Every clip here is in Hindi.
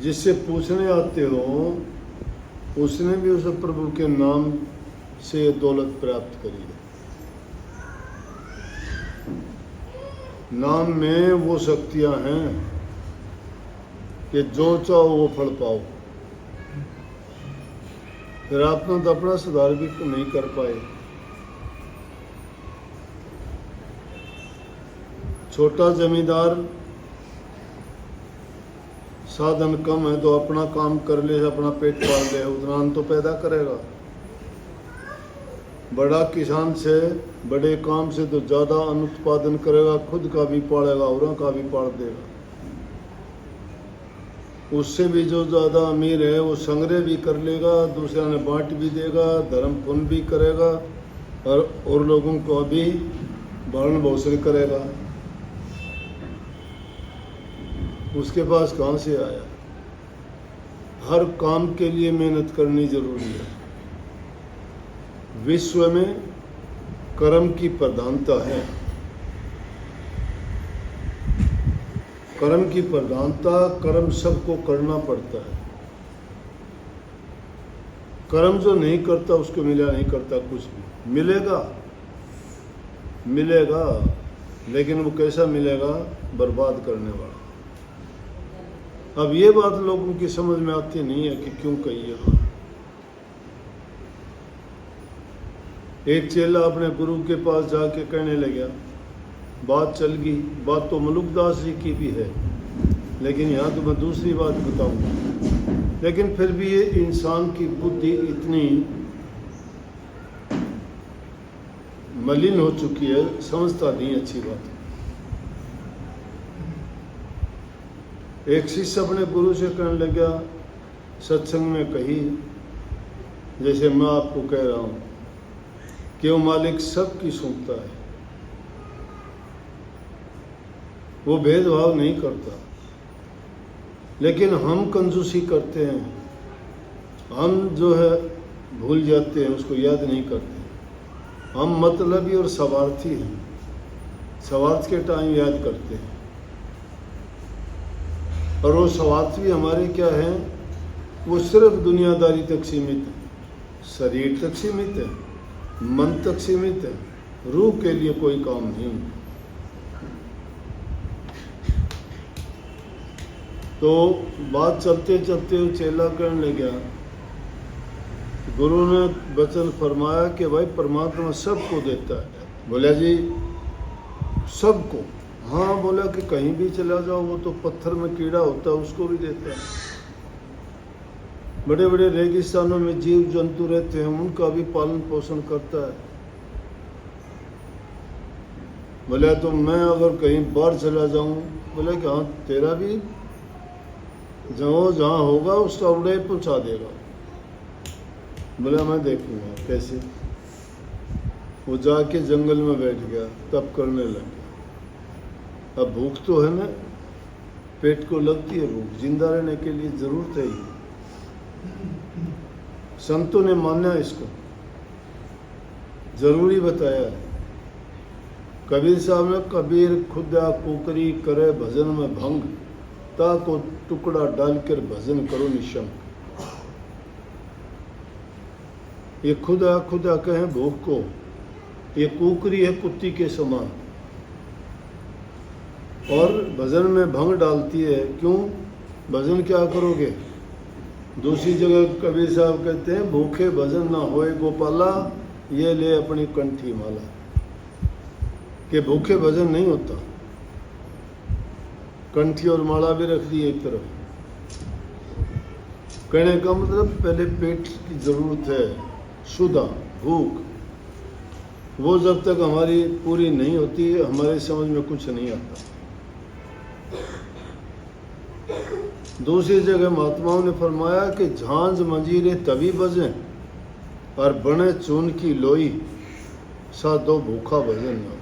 जिससे पूछने आते हो उसने भी उस प्रभु के नाम से दौलत प्राप्त करी है। नाम में वो शक्तियां हैं कि जो चाहो वो फल पाओ। फिर आपने तो अपना सुधार भी नहीं कर पाए। छोटा जमींदार साधन कम है तो अपना काम कर ले, अपना पेट पाल ले, उतना अन्न तो पैदा करेगा। बड़ा किसान से बड़े काम से तो ज़्यादा अन्न उत्पादन करेगा, खुद का भी पालेगा औरों का भी पाल देगा। उससे भी जो ज़्यादा अमीर है वो संग्रह भी कर लेगा, दूसरा ने बांट भी देगा, धर्म पुण्य भी करेगा और लोगों को भी भरण पोषण करेगा। उसके पास कहाँ से आया? हर काम के लिए मेहनत करनी जरूरी है। विश्व में कर्म की प्रधानता है। कर्म की प्रधानता, कर्म सबको करना पड़ता है। कर्म जो नहीं करता उसको मिला नहीं करता कुछ भी। मिलेगा लेकिन वो कैसा मिलेगा? बर्बाद करने वाला। अब ये बात लोगों की समझ में आती नहीं है कि क्यों कही है बात। एक चेला अपने गुरु के पास जाके कहने लगा, बात चल गई। बात तो मलुकदास जी की भी है, लेकिन यहाँ तो मैं दूसरी बात बताऊंगा। लेकिन फिर भी ये इंसान की बुद्धि इतनी मलिन हो चुकी है, समझता नहीं अच्छी बात। एक शिष्य अपने गुरु से कहने लगा, सत्संग में कही जैसे मैं आपको कह रहा हूँ कि वो मालिक सबकी सुनता है, वो भेदभाव नहीं करता। लेकिन हम कंजूसी करते हैं, हम जो है भूल जाते हैं, उसको याद नहीं करते। हम मतलबी और स्वार्थी हैं, स्वार्थ के टाइम याद करते हैं। और वो स्वार्थ भी हमारे क्या है? वो सिर्फ दुनियादारी तक सीमित है, शरीर तक सीमित है, मन तक सीमित है, रूह के लिए कोई काम नहीं। तो बात चलते चलते चेला कहने लगा, गुरु ने वचन फरमाया कि भाई परमात्मा सबको देता है। बोला जी सबको? हाँ। बोला कि कहीं भी चला जाओ, वो तो पत्थर में कीड़ा होता है उसको भी देता है। बड़े बड़े रेगिस्तानों में जीव जंतु रहते हैं, उनका भी पालन पोषण करता है। बोला तो मैं अगर कहीं बाहर चला जाऊं? बोला कि हाँ, तेरा भी जहाँ होगा उसका उड़े पहुंचा देगा। बोला मैं देखूंगा कैसे। वो जाके जंगल में बैठ गया, तब करने लग गया। अब भूख तो है ना, पेट को लगती है भूख, जिंदा रहने के लिए जरूरत है ही। संतों ने माना इसको, जरूरी बताया है। कबीर साहब ने, कबीर खुदा कुकरी करे भजन में भंग, ता को टुकड़ा डालकर भजन करो निशंक। ये खुदा खुदा कहें भूख को, ये कुकरी है कुत्ती के समान, और भजन में भंग डालती है। क्यों? भजन क्या करोगे? दूसरी जगह कबीर साहब कहते हैं, भूखे भजन ना होए गोपाला, ये ले अपनी कंठी माला। कि भूखे भजन नहीं होता। कंठी और माला भी रख दी एक तरफ। कहने का मतलब पहले पेट की जरूरत है, शुद्ध भूख, वो जब तक हमारी पूरी नहीं होती हमारे समझ में कुछ नहीं आता। दूसरी जगह महात्माओं ने फरमाया कि झांझ मंजीरे तभी बजें और बने चून की लोई, साधो भूखा भजन न हो।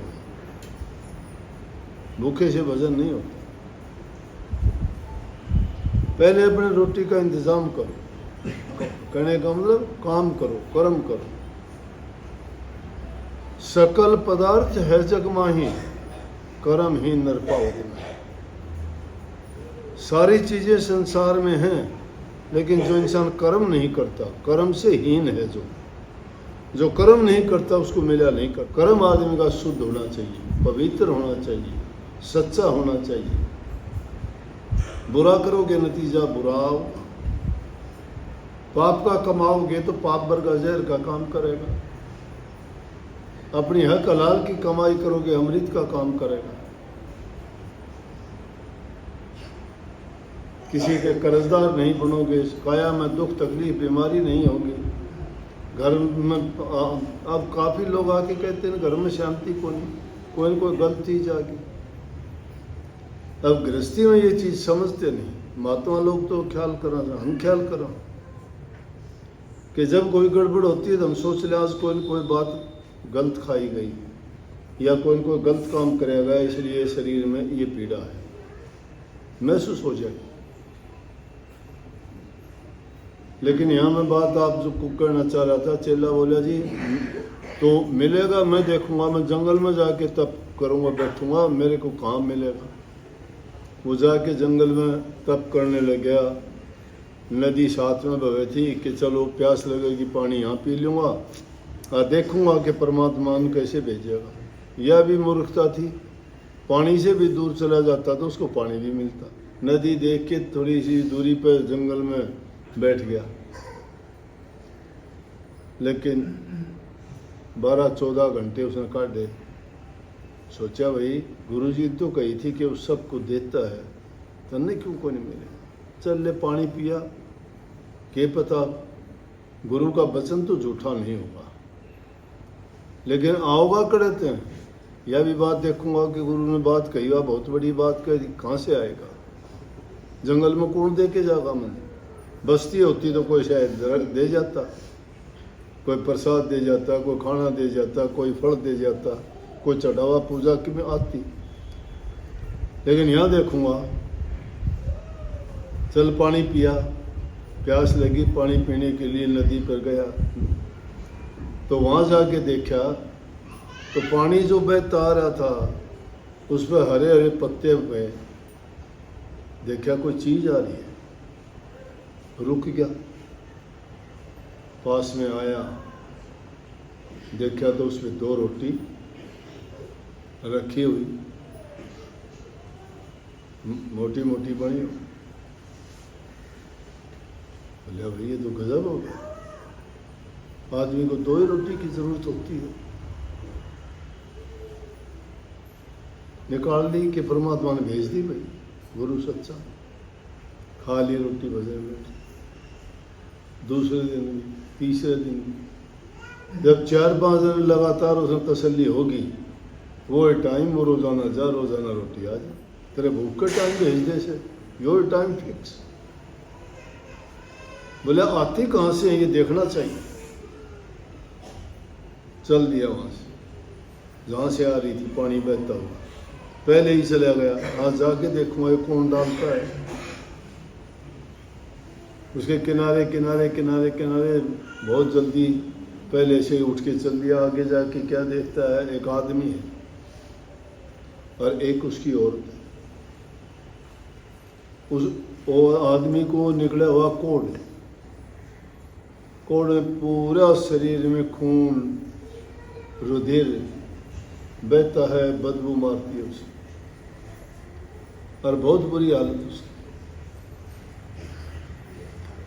भूखे से भजन नहीं होता। पहले अपने रोटी का इंतजाम करो। कहने का मतलब काम करो, कर्म करो। सकल पदार्थ है जग माही, कर्म ही नर पावत में। सारी चीज़ें संसार में हैं, लेकिन जो इंसान कर्म नहीं करता, कर्म से हीन है, जो कर्म नहीं करता उसको मिला नहीं कर। कर्म आदमी का शुद्ध होना चाहिए, पवित्र होना चाहिए, सच्चा होना चाहिए। बुरा करोगे नतीजा बुरा होगा। पाप का कमाओगे तो पाप वर्गा जहर का काम करेगा। अपनी हक हलाल की कमाई करोगे अमृत का काम करेगा। किसी के कर्जदार नहीं बनोगे, काया में दुख तकलीफ बीमारी नहीं होगी। घर में अब काफ़ी लोग आके कहते हैं घर में शांति को नहीं, कोई न कोई गलत चीज आ गई। अब गृहस्थी में ये चीज़ समझते नहीं। महात्मा लोग तो ख्याल करा, हम ख्याल करा कि जब कोई गड़बड़ होती है तो हम सोच ले आज कोई न कोई बात गलत खाई गई या कोई न कोई गलत काम करेगा, इसलिए शरीर में ये पीड़ा है, महसूस हो जाएगी। लेकिन यहाँ मैं बात आप जो कहना चाह रहा था, चेला बोला जी तो मिलेगा, मैं देखूंगा, मैं जंगल में जाके तप करूंगा, बैठूंगा, मेरे को कहाँ मिलेगा। वो जाके जंगल में तप करने लग गया। नदी साथ में बहे थी कि चलो प्यास लगेगी पानी यहाँ पी लूँगा और देखूंगा कि परमात्मा ने कैसे भेजेगा। यह भी मूर्खता थी, पानी से भी दूर चला जाता तो उसको पानी भी मिलता। नदी देख के थोड़ी सी दूरी पर जंगल में बैठ गया, लेकिन 12-14 घंटे उसने काट दे। सोचा भाई गुरुजी तो कही थी कि उस सबको देता है, तन्ने क्यों को नहीं मिले। चल ले पानी पिया, के पता गुरु का वचन तो झूठा नहीं होगा, लेकिन आओगा करते हैं। यह भी बात देखूंगा कि गुरु ने बात कही, वह बहुत बड़ी बात कही, कहाँ से आएगा। जंगल में कौन दे के जाएगा। मैंने बस्ती होती तो कोई शायद दे जाता, कोई प्रसाद दे जाता, कोई खाना दे जाता, कोई फल दे जाता, कोई चढ़ावा पूजा की में आती। लेकिन यहाँ देखूंगा, चल पानी पिया, प्यास लगी, पानी पीने के लिए नदी पर गया तो वहाँ जाके देखा तो पानी जो बहता आ रहा था उस पर हरे हरे पत्ते पे देखा कोई चीज़ आ रही है। रुक गया, पास में आया, देखा तो उसमें 2 रोटी रखी हुई, मोटी मोटी बनी। बोले भाई ये तो गजब हो गया, आदमी को 2 ही रोटी की जरूरत होती है। निकाल ली कि परमात्मा ने भेज दी भाई, गुरु सच्चा। खा ली रोटी भजन में। दूसरे दिन भी, तीसरे दिन भी, जब 4-5 दिन लगातार उसमें तसल्ली होगी, वो टाइम वो रोजाना जा, रोजाना रोटी आ जा, तेरे भूख का टाइम भेज दे से, योर टाइम फिक्स। बोले आती कहाँ से है ये देखना चाहिए। चल दिया वहाँ से, जहाँ से आ रही थी पानी बहता हुआ, पहले ही चला गया। आज जाके देखूंगा ये कौन डालता है। उसके किनारे किनारे किनारे किनारे बहुत जल्दी पहले से उठ के चल दिया। आगे जाके क्या देखता है, एक आदमी है और एक उसकी औरत है। उस आदमी को निकला हुआ कोढ़ है, कोढ़ में पूरा शरीर में खून रुधिर बहता है, बदबू मारती है उसे और बहुत बुरी हालत उसकी।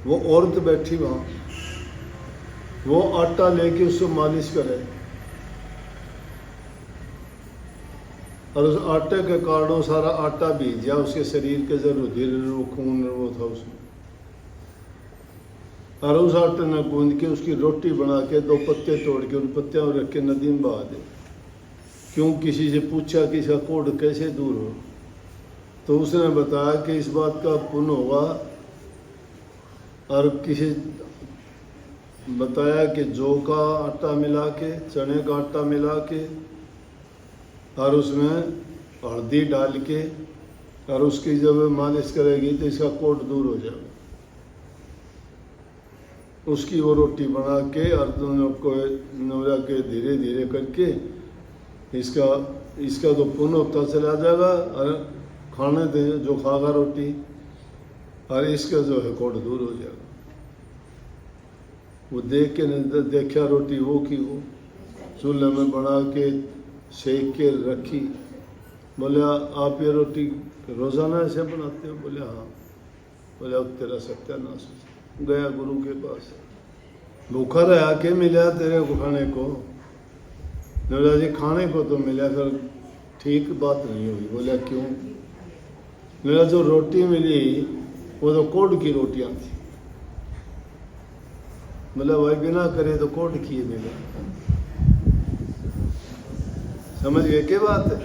वो औरत बैठी वहाँ, वो आटा लेके उसको मालिश करे और उस आटे के कारण सारा आटा भीग गया उसके शरीर के, जो रुधिर वो खून वो था उसमें। और उस आटे ने गूंद के उसकी रोटी बना के 2 पत्ते तोड़ के उन पत्तियों में रख के नदी में बहा दे। क्यों, किसी से पूछा कि इसका कोढ़ कैसे दूर हो, तो उसने बताया कि इस बात का पुण्य होगा। और किसी बताया कि जौ का आटा मिला के, चने का आटा मिला के और उसमें हल्दी डाल के और उसकी जब मालिश करेगी तो इसका कोढ़ दूर हो जाएगा। उसकी वो रोटी बना के और दोनों को नौरा के धीरे धीरे करके इसका तो पुण्य होता चला जाएगा। और खाने दे जो खागा रोटी और इसका जो है कोड दूर हो जाएगा। वो देख के देखा रोटी वो की वो चूल्हे में बना के सेक के रखी। बोले आप ये रोटी रोजाना ऐसे बनाते हो? बोले हाँ। बोले अब तेरा सत्यानाश। गया गुरु के पास, भूखा रहा के मिला तेरे को खाने को? बोला जी खाने को तो मिला, फिर ठीक बात नहीं हुई। बोला क्यों? बोला जो रोटी मिली वो तो कोड की रोटियां थी। बोला भाई बिना करे तो कोड की मिले। समझ गए क्या बात है?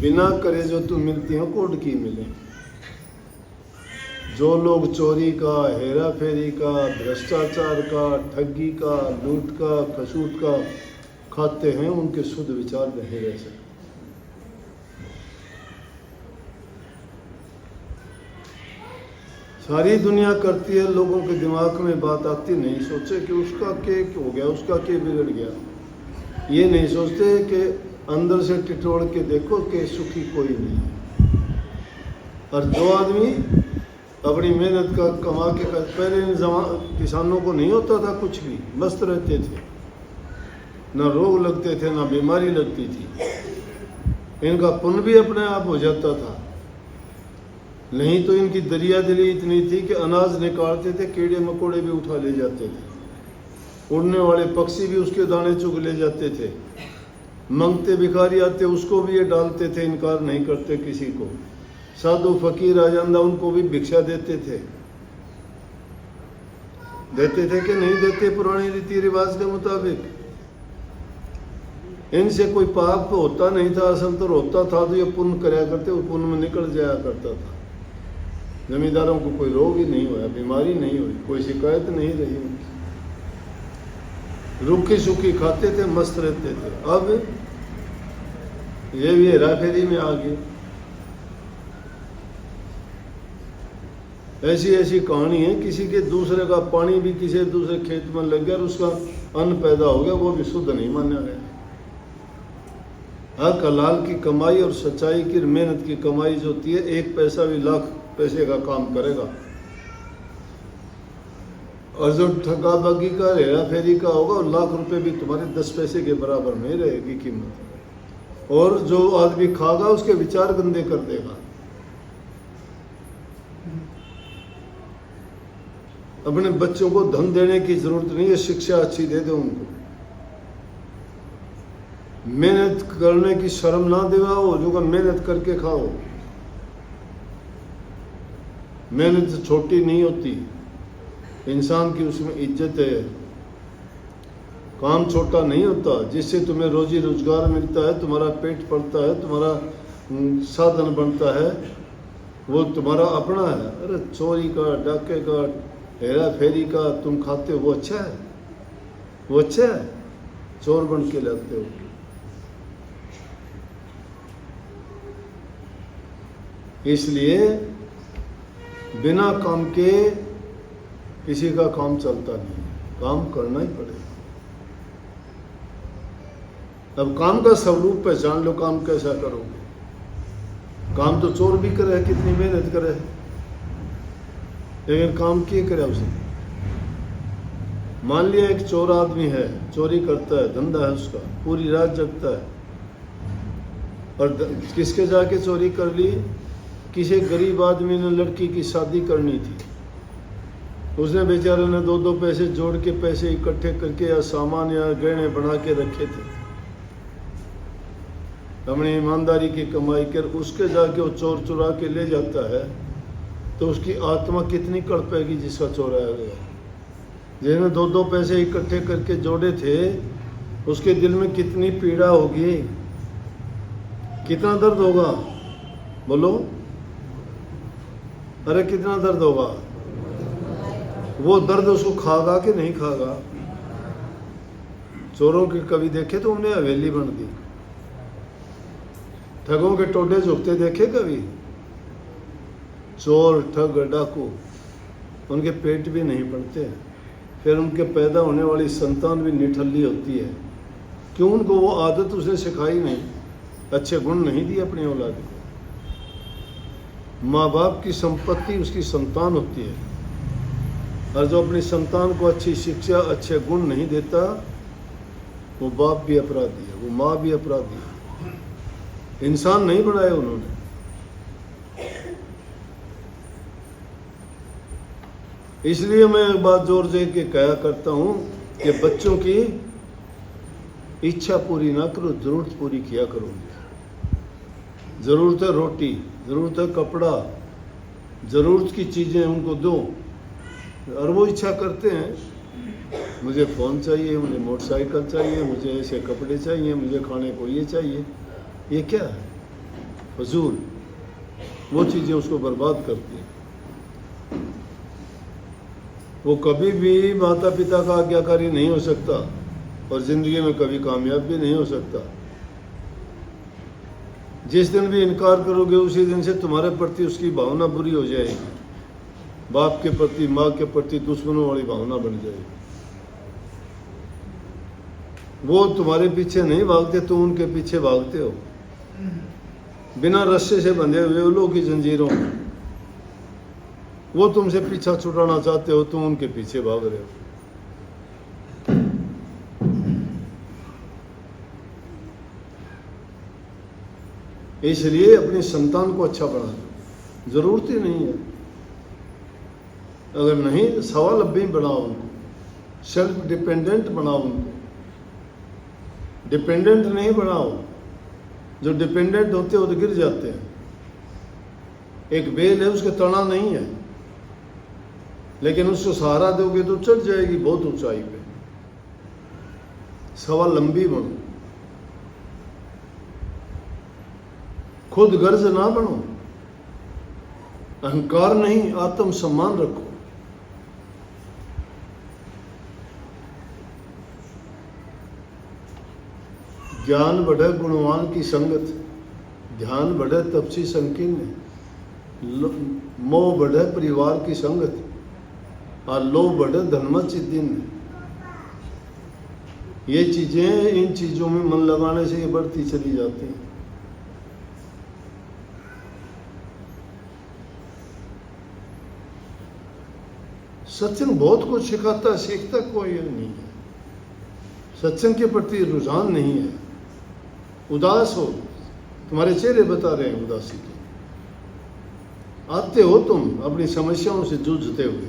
बिना करे जो तू मिलती है कोड की मिले। जो लोग चोरी का, हेरा फेरी का, भ्रष्टाचार का, ठगी का, लूट का, खसूट का खाते हैं, उनके शुद्ध विचार नहीं रह सकते। सारी दुनिया करती है, लोगों के दिमाग में बात आती नहीं, सोचे कि उसका क्या हो गया, उसका क्या बिगड़ गया। ये नहीं सोचते कि अंदर से टिटोड़ के देखो कि सुखी कोई नहीं है। और जो आदमी अपनी मेहनत का कमा के पहले किसानों को नहीं होता था कुछ भी, मस्त रहते थे, ना रोग लगते थे ना बीमारी लगती थी। इनका पुण्य भी अपने आप हो जाता था। नहीं तो इनकी दरिया दिली इतनी थी कि अनाज निकालते थे, कीड़े मकोड़े भी उठा ले जाते थे, उड़ने वाले पक्षी भी उसके दाने चुग ले जाते थे, मंगते भिखारी आते उसको भी ये डालते थे, इनकार नहीं करते किसी को। साधु फकीर आ जाता उनको भी भिक्षा देते थे कि नहीं देते पुराने रीति रिवाज के मुताबिक। इनसे कोई पाप तो होता नहीं था, असल तो होता था तो ये पुण्य कराया करते, वो पुण्य में निकल जाया करता था। जमींदारों को कोई रोग ही नहीं हुआ, बीमारी नहीं हुई, कोई शिकायत नहीं रही उनकी, रूखी सूखी खाते थे, मस्त रहते थे। अब ये भी हेरा फेरी में आ गए। ऐसी ऐसी कहानी है, किसी के दूसरे का पानी भी किसी दूसरे खेत में लग गया और उसका अन्न पैदा हो गया, वो भी शुद्ध नहीं माना गया। हक हलाल की कमाई और सच्चाई की मेहनत की कमाई जो होती है, एक पैसा भी लाख पैसे का काम करेगा। और जो ठगाबागी का, हेरा फेरी का होगा, लाख रुपए भी तुम्हारे 10 पैसे के बराबर नहीं रहेगी कीमत। और जो आदमी खागा उसके विचार गंदे कर देगा। अपने बच्चों को धन देने की जरूरत नहीं है, शिक्षा अच्छी दे दो उनको। मेहनत करने की शर्म ना दिलाओ, जो मेहनत करके खाओ। मेहनत छोटी नहीं होती, इंसान की उसमें इज्जत है। काम छोटा नहीं होता, जिससे तुम्हें रोजी रोजगार मिलता है, तुम्हारा पेट पलता है, तुम्हारा साधन बनता है, वो तुम्हारा अपना है। अरे चोरी का, डाके का, हेरा फेरी का तुम खाते हो, वो अच्छा है? वो अच्छा है? चोर बन के लाते हो। इसलिए बिना काम के किसी का काम चलता नहीं, काम करना ही पड़ेगा। अब काम का स्वरूप पहचान लो, काम कैसा करोगे। काम तो चोर भी करे, कितनी मेहनत करे, लेकिन काम किए करे उसने। मान लिया एक चोर आदमी है, चोरी करता है, धंधा है उसका, पूरी रात जगता है, और किसके जाके चोरी कर ली? किसी गरीब आदमी ने लड़की की शादी करनी थी, उसने बेचारे ने 2-2 पैसे जोड़ के, पैसे इकट्ठे करके या सामान या गहने बना के रखे थे, अपनी ईमानदारी की कमाई कर। उसके जाके वो चोर चुरा के ले जाता है, तो उसकी आत्मा कितनी कड़पेगी जिसका चोराया गया। जिसने 2-2 पैसे इकट्ठे करके जोड़े थे, उसके दिल में कितनी पीड़ा होगी, कितना दर्द होगा, बोलो। अरे कितना दर्द होगा। वो दर्द उसको खागा कि नहीं खागा? चोरों के कभी देखे तो उन्हें हवेली बन दी। ठगों के टोटे झुकते देखे कभी? चोर, ठग, डाकू, उनके पेट भी नहीं पड़ते, फिर उनके पैदा होने वाली संतान भी निठल्ली होती है। क्यों? उनको वो आदत उसने सिखाई नहीं, अच्छे गुण नहीं दिए अपनी औलाद को। माँ बाप की संपत्ति उसकी संतान होती है, और जो अपनी संतान को अच्छी शिक्षा, अच्छे गुण नहीं देता, वो बाप भी अपराधी है, वो माँ भी अपराधी है। इंसान नहीं बनाए उन्होंने। इसलिए मैं एक बात जोर दे के कहा करता हूं कि बच्चों की इच्छा पूरी ना करो, जरूरत पूरी किया करो। जरूरत है रोटी, जरूरत है कपड़ा, जरूरत की चीजें उनको दो। और वो इच्छा करते हैं, मुझे फ़ोन चाहिए, मुझे मोटरसाइकिल चाहिए, मुझे ऐसे कपड़े चाहिए, मुझे खाने को ये चाहिए। ये क्या है? फजूल। वो चीज़ें उसको बर्बाद करती हैं। वो कभी भी माता पिता का आज्ञाकारी नहीं हो सकता और ज़िंदगी में कभी कामयाब भी नहीं हो सकता। जिस दिन भी इनकार करोगे उसी दिन से तुम्हारे प्रति उसकी भावना बुरी हो जाएगी। बाप के प्रति, माँ के प्रति दुश्मनों वाली भावना बन जाएगी। वो तुम्हारे पीछे नहीं भागते, तुम उनके पीछे भागते हो। बिना रस्से से बंधे हुए उल्लू की जंजीरों में वो तुमसे पीछा छुड़ाना चाहते हो, तुम उनके पीछे भाग रहे हो। इसलिए अपनी संतान को अच्छा बना दो। जरूरत ही नहीं है। अगर नहीं, स्वावलंबी बनाओ उनको, सेल्फ डिपेंडेंट बनाओ उनको। डिपेंडेंट नहीं बनाओ। जो डिपेंडेंट होते हो तो गिर जाते हैं। एक बेल है, उसके तना नहीं है, लेकिन उसको सहारा दोगे तो चढ़ जाएगी बहुत ऊंचाई पे। स्वावलंबी बनो, खुद गर्ज ना बनो, अहंकार नहीं, आत्म सम्मान रखो। ज्ञान बढ़े गुणवान की संगत, ध्यान बढ़े तपसी संकीर्ण, मोह बढ़े परिवार की संगत, और लोभ बढ़े धनमत चिद्दीन। ये चीजें, इन चीजों में मन लगाने से ये बढ़ती चली जाती हैं। सत्संग बहुत कुछ सिखाता है, सीखता कोई नहीं है। सत्संग के प्रति रुझान नहीं है। उदास हो, तुम्हारे चेहरे बता रहे हैं उदासी के। आते हो तुम अपनी समस्याओं से जूझते हुए,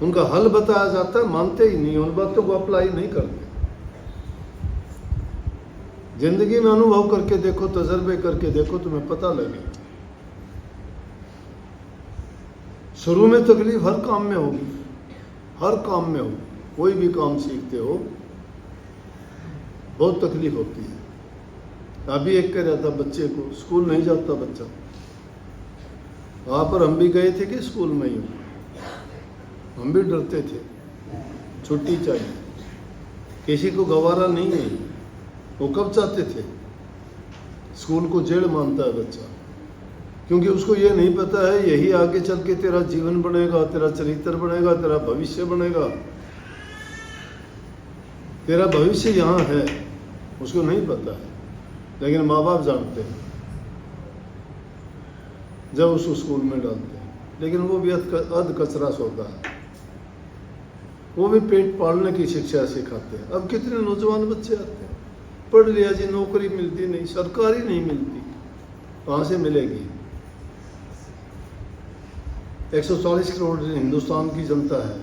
उनका हल बताया जाता है, मानते ही नहीं, उन बातों को अप्लाई नहीं करते। जिंदगी में अनुभव करके देखो, तजर्बे करके देखो, तुम्हें पता लगे। शुरू में तकलीफ हर काम में होगी, हर काम में होगी। कोई भी काम सीखते हो बहुत तकलीफ होती है। अभी एक कह रहा था बच्चे को, स्कूल नहीं जाता बच्चा, वहाँ पर हम भी गए थे कि स्कूल में ही, हम भी डरते थे, छुट्टी चाहिए। किसी को गवारा नहीं है। वो कब चाहते थे? स्कूल को जेल मानता है बच्चा, क्योंकि उसको ये नहीं पता है यही आगे चल के तेरा जीवन बनेगा, तेरा चरित्र बनेगा, तेरा भविष्य बनेगा। तेरा भविष्य यहाँ है, उसको नहीं पता है, लेकिन माँ बाप जानते हैं जब उसको स्कूल में डालते हैं। लेकिन वो भी अध कचरा सौदा है। वो भी पेट पालने की शिक्षा सिखाते हैं। अब कितने नौजवान बच्चे आते हैं, पढ़ लिया जी, नौकरी मिलती नहीं, सरकारी नहीं मिलती, कहाँ से मिलेगी? 140 करोड़ हिंदुस्तान की जनता है,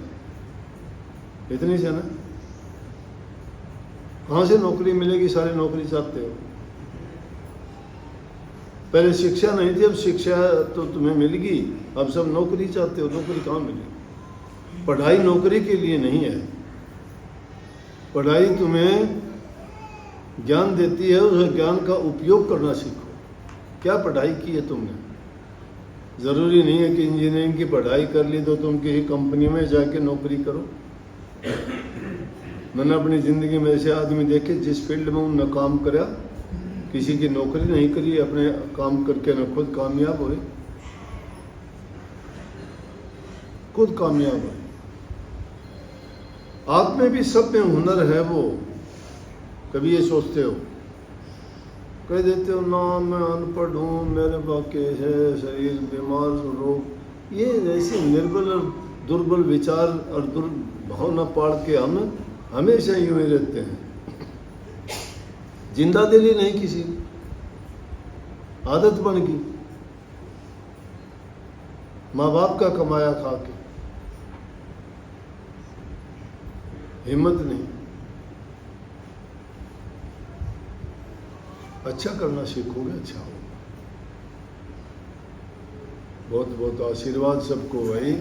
इतनी से ना, कहाँ से नौकरी मिलेगी? सारी नौकरी चाहते हो। पहले शिक्षा नहीं थी, अब शिक्षा तो तुम्हें मिल गई, अब सब नौकरी चाहते हो। नौकरी कहाँ मिलेगी? पढ़ाई नौकरी के लिए नहीं है। पढ़ाई तुम्हें ज्ञान देती है, उस ज्ञान का उपयोग करना सीखो। क्या पढ़ाई की है तुमने? ज़रूरी नहीं है कि इंजीनियरिंग की पढ़ाई कर ली तो तुम किसी कंपनी में जाके नौकरी करो। मैंने अपनी ज़िंदगी में ऐसे आदमी देखे जिस फील्ड में उन्होंने काम करा, किसी की नौकरी नहीं करी, अपने काम करके न खुद कामयाब हुए, खुद कामयाब हुए। आप में भी, सब में हुनर है। वो कभी ये सोचते हो, कह देते हो ना मैं अनपढ़ हूँ, मेरे बाके है शरीर बीमार रोग, ये ऐसे निर्बल और दुर्बल विचार और दुर्भावना पाड़ के हम हमेशा यूं ही रहते हैं। जिंदा दिली नहीं किसी, आदत बन गई माँ बाप का कमाया खा के, हिम्मत नहीं। अच्छा करना सीखोगे अच्छा होगा। बहुत बहुत आशीर्वाद सबको भाई।